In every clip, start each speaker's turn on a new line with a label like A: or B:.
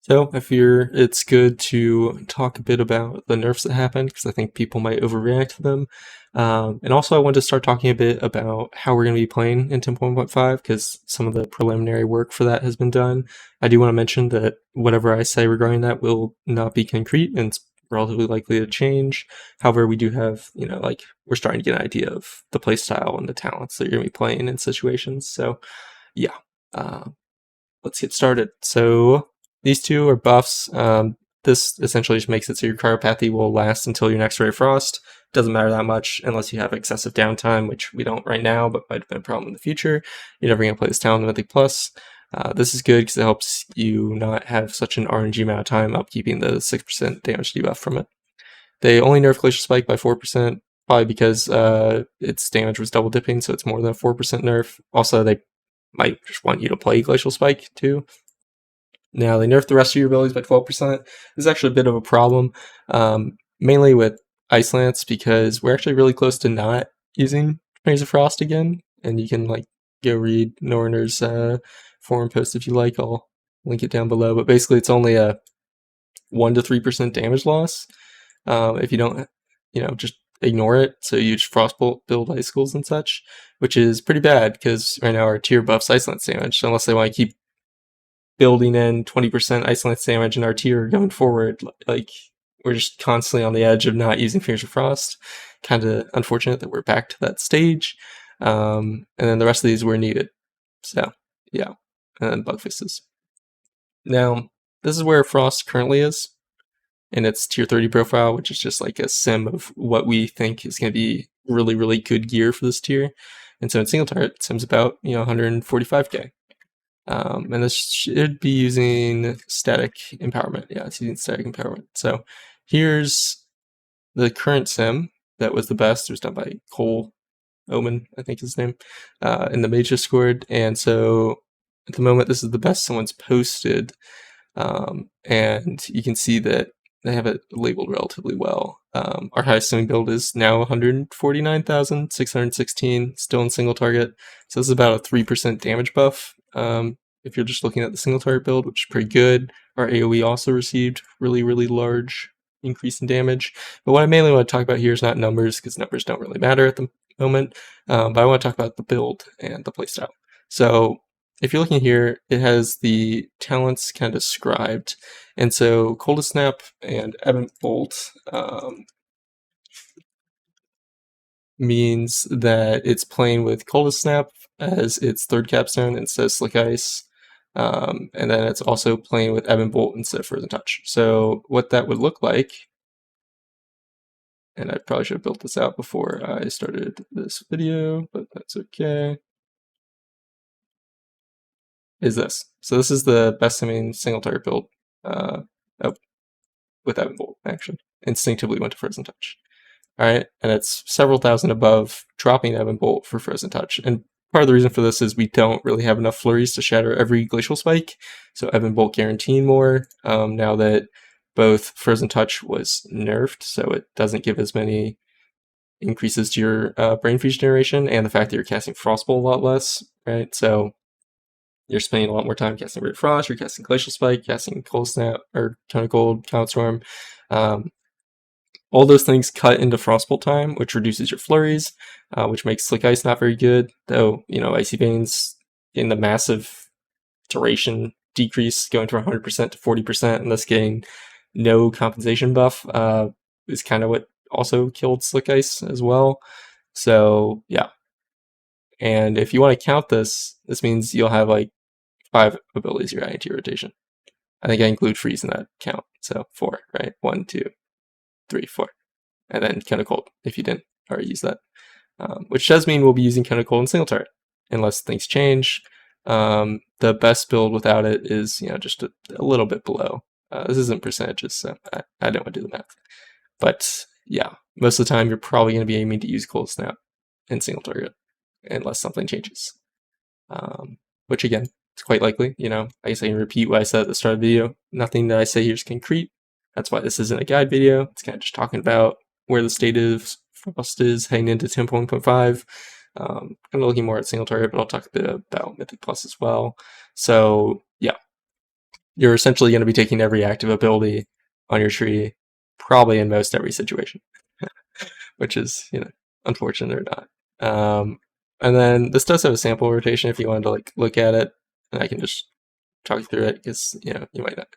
A: So I fear it's good to talk a bit about the nerfs that happened because I think people might overreact to them. And also I wanted to start talking a bit about how we're going to be playing in 10.15 because some of the preliminary work for that has been done. I do want to mention that whatever I say regarding that will not be concrete and it's relatively likely to change. However, we do have, like we're starting to get an idea of the play style and the talents that you're going to be playing in situations. So yeah, uh, let's get started. So these two are buffs. This essentially just makes it so your chiropathy will last until your next ray of frost. Doesn't matter that much unless you have excessive downtime, which we don't right now, but might have been a problem in the future. You're never going to play this talent in Mythic Plus. This is good because it helps you not have such an RNG amount of time upkeeping the 6% damage debuff from it. They only nerf Glacial Spike by 4%, probably because its damage was double dipping, so it's more than a 4% nerf. Also, they might just want you to play Glacial Spike too. Now, they nerfed the rest of your abilities by 12%. This is actually a bit of a problem, mainly with Ice Lance, because we're actually really close to not using Rays of Frost again, and you can like go read Norner's forum post if you like. I'll link it down below, but basically it's only a 1 to 3% damage loss if you don't, just ignore it. So you just Frostbolt build icicles and such, which is pretty bad because right now our tier buffs Ice Lance damage, unless they want to keep building in 20% Ice Lance damage in our tier going forward. Like, we're just constantly on the edge of not using Fears of Frost. Kind of unfortunate that we're back to that stage. And then the rest of these were needed. So, yeah. And then Bug Fistes. Now, this is where Frost currently is in its tier 30 profile, which is just like a sim of what we think is going to be really, really good gear for this tier. And so in single target, sim's about 145k. And this should be using static empowerment. Yeah, it's using static empowerment. So here's the current sim that was the best. It was done by Cole Omen, I think his name, in the Mage Discord. And so at the moment, this is the best someone's posted. And you can see that they have it labeled relatively well. Our highest simming build is now 149,616, still in single target. So this is about a 3% damage buff. If you're just looking at the single target build, which is pretty good. Our AOE also received really, really large increase in damage. But what I mainly want to talk about here is not numbers, because numbers don't really matter at the moment. But I want to talk about the build and the playstyle. So if you're looking here, it has the talents kind of described. And so Coldest Snap and Ebb Bolt means that it's playing with Coldest Snap as its third capstone instead of Slick Ice. And then it's also playing with Ebb Bolt instead of Frozen Touch. So what that would look like, and I probably should have built this out before I started this video, but that's okay, is this. So this is the best simming single target build with Ebb Bolt, actually. Instinctively went to Frozen Touch. Alright, and it's several thousand above dropping Ebb Bolt for Frozen Touch. And part of the reason for this is we don't really have enough flurries to shatter every Glacial Spike, so Ebb Bolt guaranteeing more, now that both Frozen Touch was nerfed, so it doesn't give as many increases to your Brain Freeze generation, and the fact that you're casting Frostbolt a lot less, right? So you're spending a lot more time casting Red Frost, you're casting Glacial Spike, casting Cold Snap, or Tone of Cold, Comet Storm. All those things cut into Frostbolt time, which reduces your flurries, which makes Slick Ice not very good, though, Icy Veins in the massive duration decrease going from 100% to 40% and thus getting no compensation buff is kind of what also killed Slick Ice as well. So, yeah. And if you want to count this, this means you'll have like 5 abilities you're adding to your rotation. I think I include Freeze in that count, so 4, right? 1, 2, 3, 4. And then Cone of Cold, if you didn't already use that. Which does mean we'll be using Cone of Cold in single target, unless things change. The best build without it is, just a little bit below. This isn't percentages, so I don't want to do the math. But yeah, most of the time you're probably going to be aiming to use Cold Snap in single target, unless something changes. Which again, it's quite likely, I guess I can repeat what I said at the start of the video. Nothing that I say here is concrete. That's why this isn't a guide video. It's kind of just talking about where the state of Frost is heading into 10.5. Kind of looking more at single target, but I'll talk a bit about Mythic Plus as well. So yeah, you're essentially going to be taking every active ability on your tree, probably in most every situation, which is, unfortunate or not. And then this does have a sample rotation if you wanted to like look at it, and I can just talk you through it because you might not,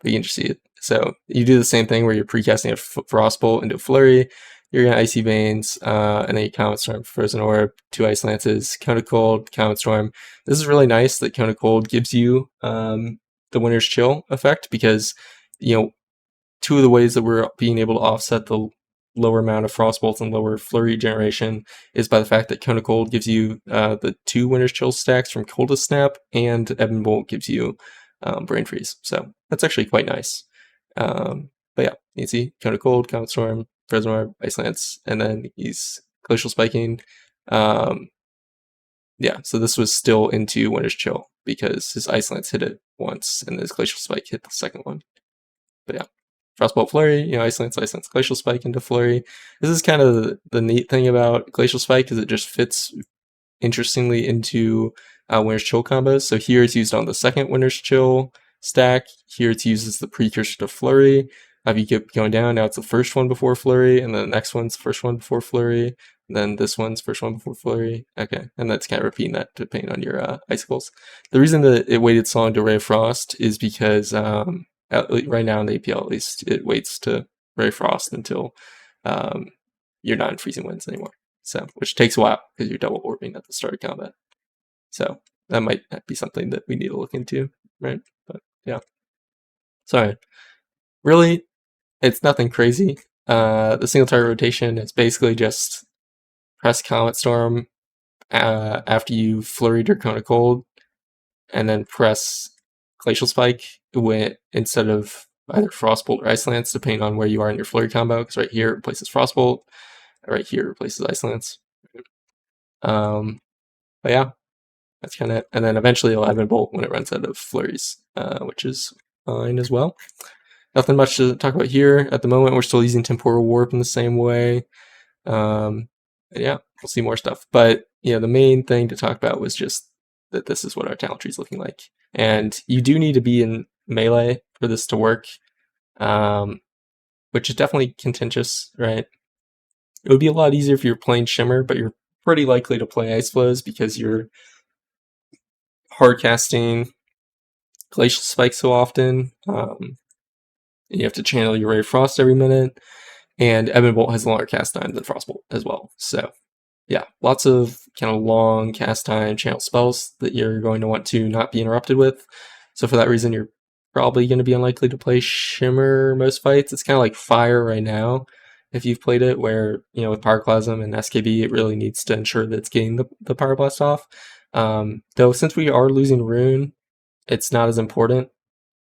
A: but you can just see it. So you do the same thing where you're precasting a Frostbolt into a Flurry. You're gonna Icy Veins, and then you Comet Storm, Frozen Orb, 2 Ice Lances, Cone of Cold, Comet Storm. This is really nice that Cone of Cold gives you the Winter's Chill effect because 2 of the ways that we're being able to offset the lower amount of Frostbolts and lower Flurry generation is by the fact that Cone of Cold gives you the 2 Winter's Chill stacks from Coldest Snap, and Ebon Bolt gives you Brain Freeze. So that's actually quite nice. But yeah, you can see Cone of Cold, Comet Storm, Frozen Orb, Ice Lance, and then he's Glacial Spiking. Yeah, so this was still into Winter's Chill because his Ice Lance hit it once and his Glacial Spike hit the second one. But yeah, Frostbolt Flurry, Ice Lance, Glacial Spike into Flurry. This is kind of the neat thing about Glacial Spike because it just fits interestingly into Winter's Chill combos. So here it's used on the second Winter's Chill stack. Here it's used as the precursor to Flurry. If you keep going down, now it's the first one before Flurry, and then the next one's the first one before Flurry, and then this one's first one before Flurry. Okay, and that's kind of repeating that depending on your icicles. The reason that it waited so long to Ray of Frost is because right now in the APL at least, it waits to Ray of Frost until you're not in Freezing Winds anymore. So, which takes a while because you're double orbing at the start of combat. So that might be something that we need to look into, right? But yeah, sorry. Really, it's nothing crazy. The single target rotation is basically just press Comet Storm after you flurried your Cone of Cold, and then press Glacial Spike instead of either Frostbolt or Ice Lance, depending on where you are in your flurry combo. Because right here it replaces Frostbolt, right here it replaces Ice Lance. But yeah, that's kind of it. And then eventually it'll Ebon Bolt when it runs out of flurries, which is fine as well. Nothing much to talk about here at the moment. We're still using Temporal Warp in the same way. And yeah, we'll see more stuff. But the main thing to talk about was just that this is what our talent tree is looking like. And you do need to be in melee for this to work, which is definitely contentious, right? It would be a lot easier if you're playing Shimmer, but you're pretty likely to play Ice Flows because you're hard casting Glacial Spike so often. You have to channel your Ray of Frost every minute, and Ebon Bolt has longer cast time than Frostbolt as well. So yeah, lots of kind of long cast time channel spells that you're going to want to not be interrupted with. So for that reason, you're probably going to be unlikely to play Shimmer most fights. It's kind of like Fire right now, if you've played it, where with Pyroclasm and SKB, it really needs to ensure that it's getting the Pyroblast off. Though since we are losing Rune, it's not as important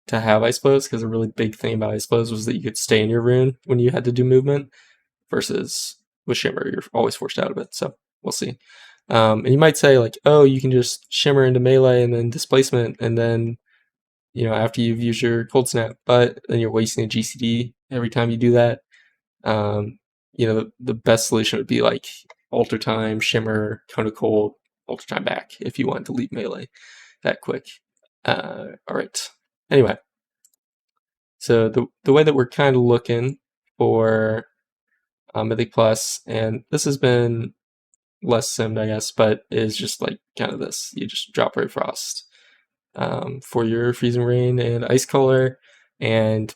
A: to have Ice Blows, because a really big thing about Ice Blows was that you could stay in your Rune when you had to do movement, versus with Shimmer, you're always forced out of it. So we'll see. And you might say like, oh, you can just Shimmer into melee and then displacement, and then after you've used your Cold Snap, but then you're wasting a GCD every time you do that. The best solution would be like Alter Time, Shimmer, Cone of Cold, Alter Time back if you want to leave melee that quick. All right. Anyway, so the way that we're kind of looking for Mythic Plus, and this has been less simmed, I guess, but is just like kind of this. You just drop Ray Frost for your Freezing Rain and Ice Color, and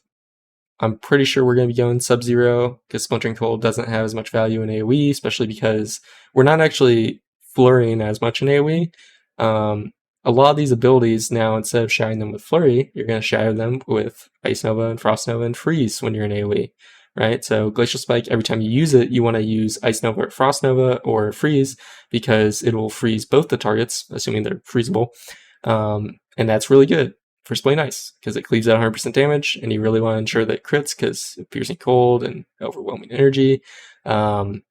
A: I'm pretty sure we're going to be going Sub-Zero because Splintering Cold doesn't have as much value in AoE, especially because we're not actually flurrying as much in AoE. A lot of these abilities now, instead of shattering them with Flurry, you're going to shatter them with Ice Nova and Frost Nova and Freeze when you're in AoE, right? So Glacial Spike, every time you use it, you want to use Ice Nova or Frost Nova or Freeze because it will freeze both the targets, assuming they're freezable. And that's really good for Splay Ice because it cleaves out 100% damage, and you really want to ensure that it crits because Piercing Cold and Overwhelming Energy. And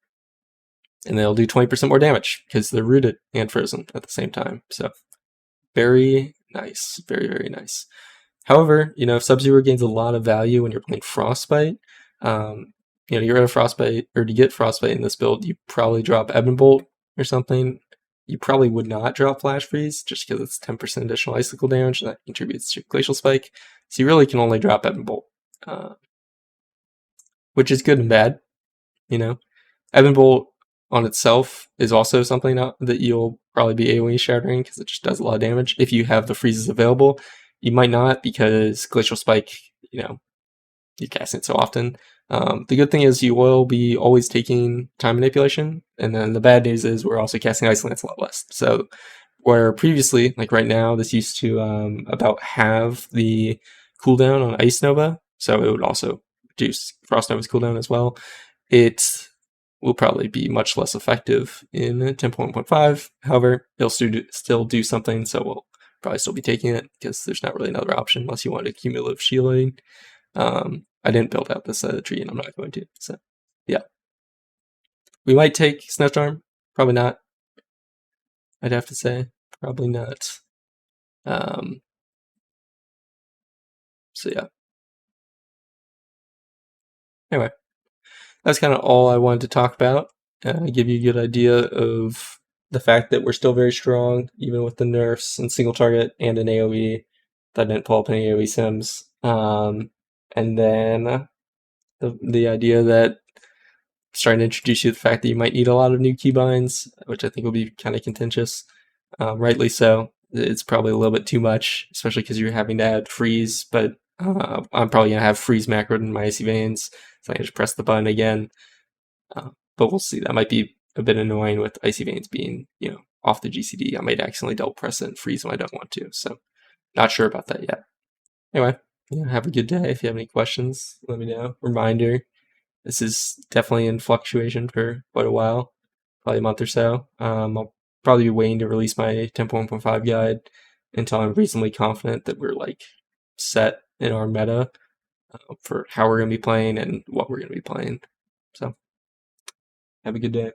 A: they'll do 20% more damage because they're rooted and frozen at the same time. So very nice. Very, very nice. However, if Sub-Zero gains a lot of value when you're playing Frostbite, to get rid of Frostbite, or to get Frostbite in this build, you probably drop Ebon Bolt or something. you probably would not drop Flash Freeze just because it's 10% additional icicle damage that contributes to Glacial Spike. So you really can only drop Ebon Bolt, which is good and bad. You know, Ebon Bolt on itself is also something that you'll probably be AoE shattering because it just does a lot of damage. If you have the freezes available, you might not because Glacial Spike, you cast it so often. The good thing is you will be always taking time manipulation, and then the bad news is we're also casting Ice Lance a lot less. So where previously, like right now, this used to about halve the cooldown on Ice Nova, so it would also reduce Frost Nova's cooldown as well. It will probably be much less effective in 10.1.5. However, it'll still do something, so we'll probably still be taking it because there's not really another option unless you want a cumulative shielding. I didn't build out this side of the tree, and I'm not going to. So, yeah. We might take Snowstorm. Probably not. I'd have to say. Probably not. So, yeah. Anyway, that's kind of all I wanted to talk about. Give you a good idea of the fact that we're still very strong, even with the nerfs and single target and an AoE. That didn't pull up any AoE sims. And then the idea that starting to introduce you to the fact that you might need a lot of new keybinds, which I think will be kind of contentious. Rightly so. It's probably a little bit too much, especially because you're having to add freeze, but I'm probably going to have freeze macroed in my icy veins, so I can just press the button again. But we'll see. That might be a bit annoying with icy veins being, off the GCD. I might accidentally double press it and freeze when I don't want to, so not sure about that yet. Anyway, have a good day. If you have any questions, let me know. Reminder, this is definitely in fluctuation for quite a while, probably a month or so. I'll probably be waiting to release my 10.1.5 guide until I'm reasonably confident that we're set in our meta for how we're going to be playing and what we're going to be playing. So, have a good day.